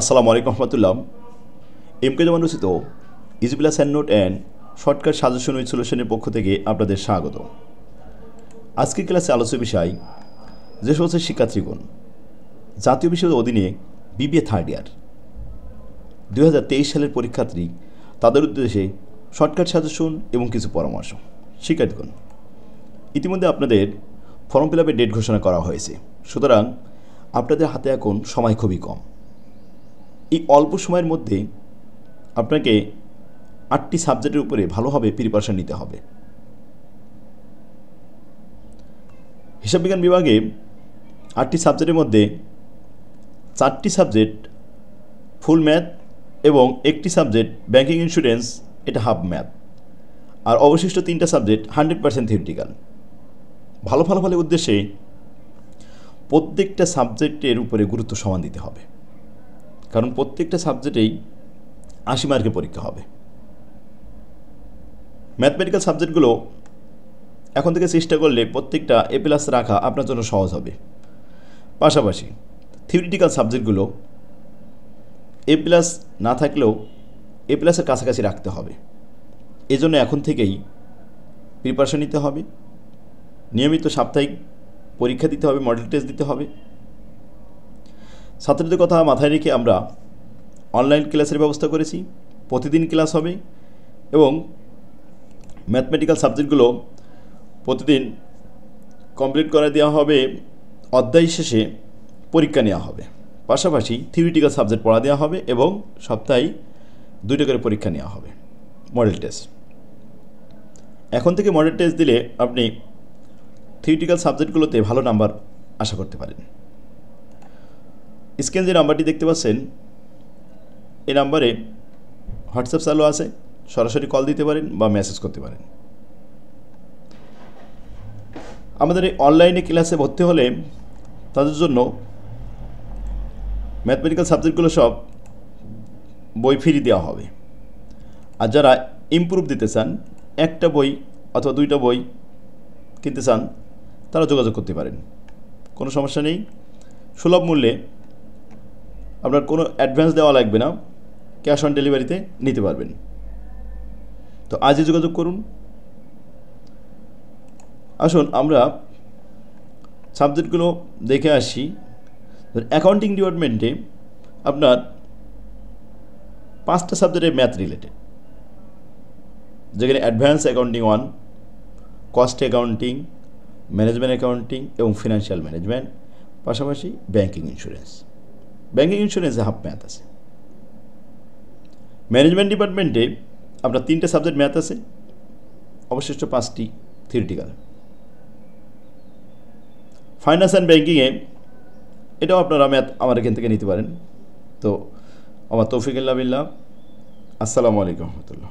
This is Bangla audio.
আসসালামু আলাইকুম রহমতুল্লাহ। এমকে জামান রচিত easy plus hand note and shortcut suggestion with সলিউশনের পক্ষ থেকে আপনাদের স্বাগত। আজকের ক্লাসে আলোচ্য বিষয় যে সমস্ত শিক্ষার্থীগণ জাতীয় বিশ্ববিদ্যালয়ের অধীনে বিবিএ থার্ড ইয়ার 2023 সালের পরীক্ষার্থী তাদের উদ্দেশ্যে শর্টকাট সাজেশন এবং কিছু পরামর্শ। শিক্ষার্থীগণ, ইতিমধ্যে আপনাদের ফর্ম ফিল আপের ডেট ঘোষণা করা হয়েছে, সুতরাং আপনাদের হাতে এখন সময় খুবই কম। এই অল্প সময়ের মধ্যে আপনাকে 8টি সাবজেক্টের উপরে ভালোভাবে প্রিপারেশন নিতে হবে। হিসাব বিজ্ঞান বিভাগে 8টি সাবজেক্টের মধ্যে 4টি সাবজেক্ট ফুল ম্যাথ এবং একটি সাবজেক্ট ব্যাংকিং ইন্স্যুরেন্স, এটা হাফ ম্যাথ, আর অবশিষ্ট 3টা সাবজেক্ট 100% থিওরিটিক্যাল। ভালো ফলাফলের উদ্দেশ্যে প্রত্যেকটা সাবজেক্টের উপরে গুরুত্ব সমান দিতে হবে, কারণ প্রত্যেকটা সাবজেক্টেই 80 মার্কের পরীক্ষা হবে। ম্যাথমেটিক্যাল সাবজেক্টগুলো এখন থেকে চেষ্টা করলে প্রত্যেকটা এ প্লাস রাখা আপনার জন্য সহজ হবে। পাশাপাশি থিওরিটিক্যাল সাবজেক্টগুলো এ প্লাস না থাকলেও এ প্লাসের কাছাকাছি রাখতে হবে। এজন্য এখন থেকেই প্রিপারেশন নিতে হবে, নিয়মিত সাপ্তাহিক পরীক্ষা দিতে হবে, মডেল টেস্ট দিতে হবে। ছাত্রদের কথা মাথায় রেখে আমরা অনলাইন ক্লাসের ব্যবস্থা করেছি, প্রতিদিন ক্লাস হবে এবং ম্যাথমেটিক্যাল সাবজেক্টগুলো প্রতিদিন কমপ্লিট করে দেওয়া হবে, অধ্যায় শেষে পরীক্ষা নেওয়া হবে। পাশাপাশি থিওরিটিক্যাল সাবজেক্ট পড়া দেওয়া হবে এবং সপ্তাহে 2টা করে পরীক্ষা নেওয়া হবে, মডেল টেস্ট। এখন থেকে মডেল টেস্ট দিলে আপনি থিওরিটিক্যাল সাবজেক্টগুলোতে ভালো নাম্বার আশা করতে পারেন। স্ক্রিনে যে নাম্বারটি দেখতে পাচ্ছেন, এই নাম্বারে হোয়াটসঅ্যাপ চালু আছে, সরাসরি কল দিতে পারেন বা মেসেজ করতে পারেন। আমাদের এই অনলাইনে ক্লাসে ভর্তি হলে তাদের জন্য ম্যাথমেটিক্যাল সাবজেক্টগুলো সব বই ফ্রি দেওয়া হবে। আর যারা ইমপ্রুভ দিতে চান, একটা বই অথবা 2টা বই কিনতে চান, তারা যোগাযোগ করতে পারেন, কোনো সমস্যা নেই। সুলভ মূল্যে, আপনার কোনো অ্যাডভান্স দেওয়া লাগবে না, ক্যাশ অন ডেলিভারিতে নিতে পারবেন। তো আজই যোগাযোগ করুন। আসুন আমরা সাবজেক্টগুলো দেখে আসি। অ্যাকাউন্টিং ডিপার্টমেন্টে আপনার 5টা সাবজেক্টের ম্যাথ রিলেটেড, যেখানে advance accounting 1, cost accounting, management accounting এবং ফিনান্সিয়াল ম্যানেজমেন্ট, পাশাপাশি ব্যাংকিং ইন্স্যুরেন্স। ব্যাংকিং ইন্স্যুরেন্সে হাফ ম্যাথ আছে। ম্যানেজমেন্ট ডিপার্টমেন্টে আপনার 3টে সাবজেক্ট ম্যাথ আছে, অবশিষ্ট 5টি থিওরিটিক্যাল। ফাইন্যান্স অ্যান্ড ব্যাংকিংয়ে এটাও আপনারা ম্যাথ আমার এখান থেকে নিতে পারেন। তো আমার তৌফিক ইল্লাহ বিল্লাহ। আসসালামু আলাইকুম রহমতুল্লাহ।